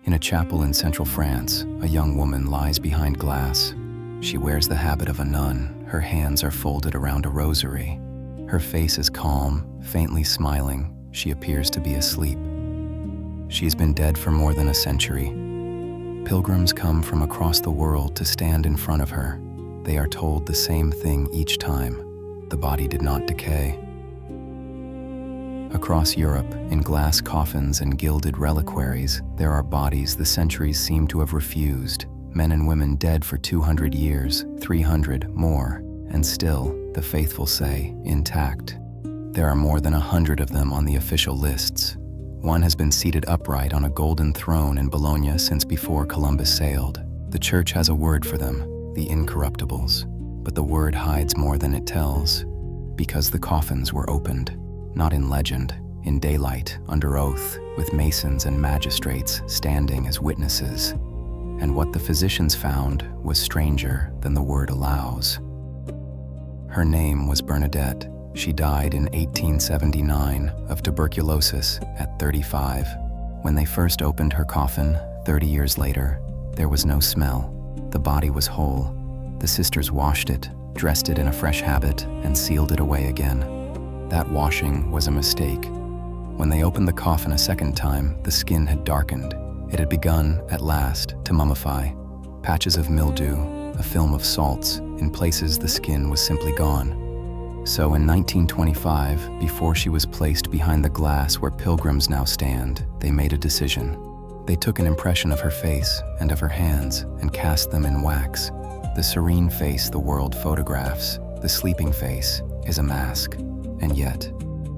In a chapel in central France, a young woman lies behind glass. She wears the habit of a nun. Her hands are folded around a rosary. Her face is calm, faintly smiling. She appears to be asleep. She has been dead for more than a century. Pilgrims come from across the world to stand in front of her. They are told the same thing each time: the body did not decay. Across Europe, in glass coffins and gilded reliquaries, there are bodies the centuries seem to have refused, men and women dead for 200 years, 300 more, and still, the faithful say, intact. There are more than 100 of them on the official lists. One has been seated upright on a golden throne in Bologna since before Columbus sailed. The church has a word for them, the Incorruptibles. But the word hides more than it tells, because the coffins were opened. Not in legend, in daylight, under oath, with masons and magistrates standing as witnesses. And what the physicians found was stranger than the word allows. Her name was Bernadette. She died in 1879 of tuberculosis at 35. When they first opened her coffin, 30 years later, there was no smell. The body was whole. The sisters washed it, dressed it in a fresh habit, and sealed it away again. That washing was a mistake. When they opened the coffin a second time, the skin had darkened. It had begun, at last, to mummify. Patches of mildew, a film of salts, in places the skin was simply gone. So in 1925, before she was placed behind the glass where pilgrims now stand, they made a decision. They took an impression of her face and of her hands and cast them in wax. The serene face the world photographs, the sleeping face, is a mask. And yet,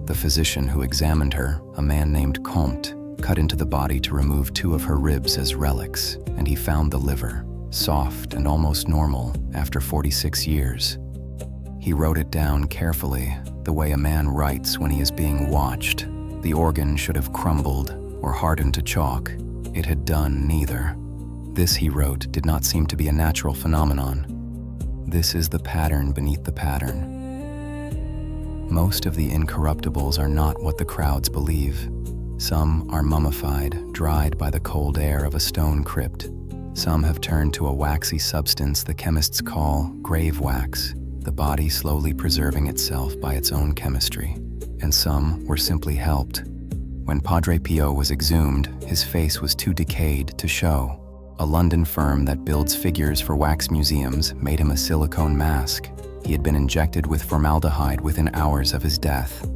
the physician who examined her, a man named Comte, cut into the body to remove 2 of her ribs as relics, and he found the liver, soft and almost normal after 46 years. He wrote it down carefully, the way a man writes when he is being watched. The organ should have crumbled or hardened to chalk. It had done neither. This, he wrote, did not seem to be a natural phenomenon. This is the pattern beneath the pattern. Most of the incorruptibles are not what the crowds believe. Some are mummified, dried by the cold air of a stone crypt. Some have turned to a waxy substance the chemists call grave wax, the body slowly preserving itself by its own chemistry. And some were simply helped. When Padre Pio was exhumed, his face was too decayed to show. A London firm that builds figures for wax museums made him a silicone mask. He had been injected with formaldehyde within hours of his death.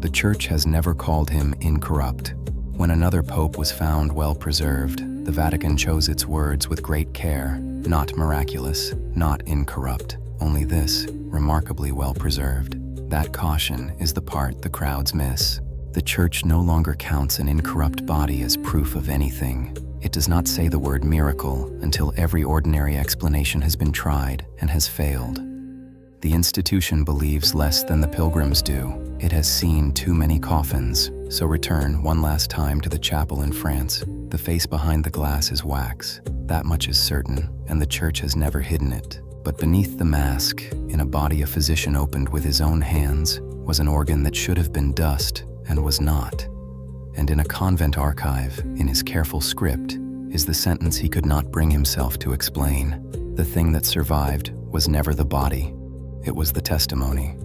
The church has never called him incorrupt. When another pope was found well preserved, the Vatican chose its words with great care: not miraculous, not incorrupt, only this, remarkably well preserved. That caution is the part the crowds miss. The church no longer counts an incorrupt body as proof of anything. It does not say the word miracle until every ordinary explanation has been tried and has failed. The institution believes less than the pilgrims do. It has seen too many coffins, so return one last time to the chapel in France. The face behind the glass is wax. That much is certain, and the church has never hidden it. But beneath the mask, in a body a physician opened with his own hands, was an organ that should have been dust and was not. And in a convent archive, in his careful script, is the sentence he could not bring himself to explain. The thing that survived was never the body. It was the testimony.